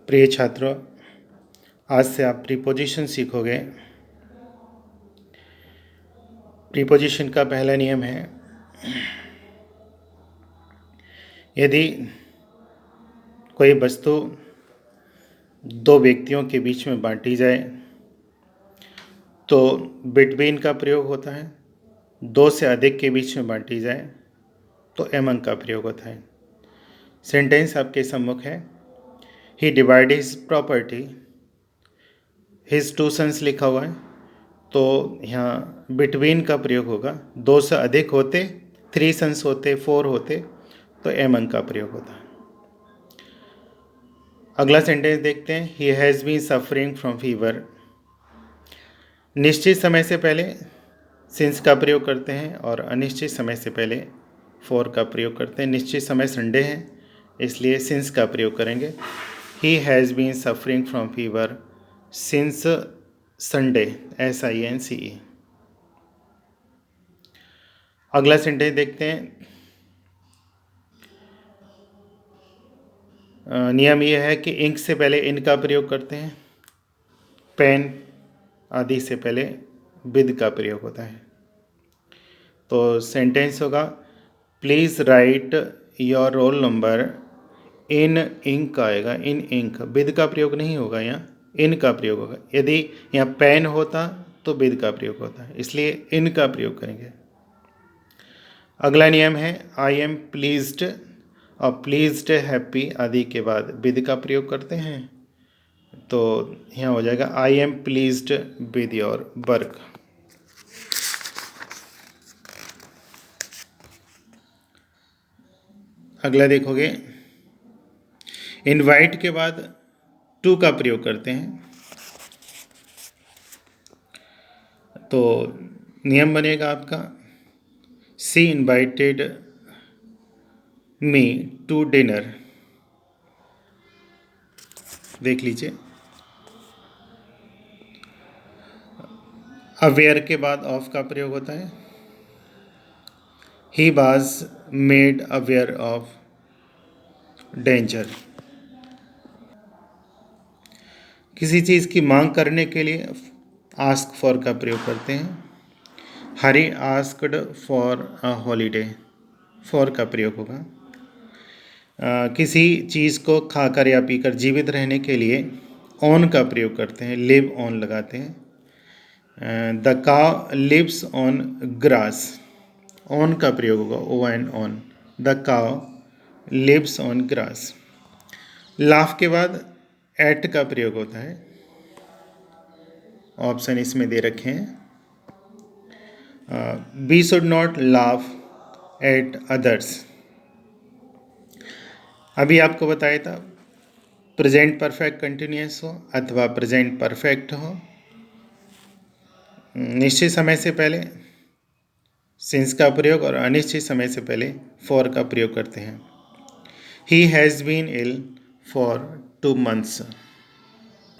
प्रिय छात्रों, आज से आप प्रीपोजिशन सीखोगे। प्रीपोजिशन का पहला नियम है, यदि कोई वस्तु दो व्यक्तियों के बीच में बांटी जाए तो बिटवीन का प्रयोग होता है। दो से अधिक के बीच में बांटी जाए तो एमंग का प्रयोग होता है। सेंटेंस आपके सम्मुख है। He divide his property, his two sons लिखा हुआ है तो यहाँ बिटवीन का प्रयोग होगा। दो से अधिक होते, 3 सन्स होते, 4 होते तो एमंग का प्रयोग होता है। अगला सेंटेंस देखते हैं। He has been suffering from fever. निश्चित समय से पहले सिंस का प्रयोग करते हैं और अनिश्चित समय से पहले फॉर का प्रयोग करते हैं। निश्चित समय संडे है इसलिए सिंस का प्रयोग करेंगे। He has been suffering from fever since Sunday, SINCE। अगला सेंटेंस देखते हैं। नियम यह है कि इंक से पहले इन का प्रयोग करते हैं, पेन आदि से पहले विद का प्रयोग होता है। तो सेंटेंस होगा, please write your roll number in ink आएगा, इन इंक। विद का प्रयोग नहीं होगा, यहाँ इन का प्रयोग होगा। यदि यहाँ पेन होता तो विद का प्रयोग होता है, इसलिए इन का प्रयोग करेंगे। अगला नियम है, आई एम प्लीज्ड और प्लीज्ड, हैप्पी आदि के बाद विद का प्रयोग करते हैं तो यहाँ हो जाएगा I am pleased with your work. अगला देखोगे, इनवाइट के बाद टू का प्रयोग करते हैं तो नियम बनेगा आपका, she invited me to dinner. देख लीजिए। अवेयर के बाद ऑफ का प्रयोग होता है। He was made aware of danger. किसी चीज़ की मांग करने के लिए आस्क फॉर का प्रयोग करते हैं। Hari asked for a holiday, for का प्रयोग होगा। किसी चीज़ को खाकर या पीकर जीवित रहने के लिए ऑन का प्रयोग करते हैं, लिव ऑन लगाते हैं। द काव लिव्स ऑन ग्रास, ऑन का प्रयोग होगा, ON ऑन। द काव लिव्स ऑन ग्रास। लाफ के बाद एट का प्रयोग होता है, ऑप्शन इसमें दे रखे हैं। We should not laugh at others. अभी आपको बताया था, प्रेजेंट परफेक्ट कंटिन्यूअस हो अथवा प्रेजेंट परफेक्ट हो, निश्चित समय से पहले सिंस का प्रयोग और अनिश्चित समय से पहले फॉर का प्रयोग करते हैं। He has been ill for 2 months।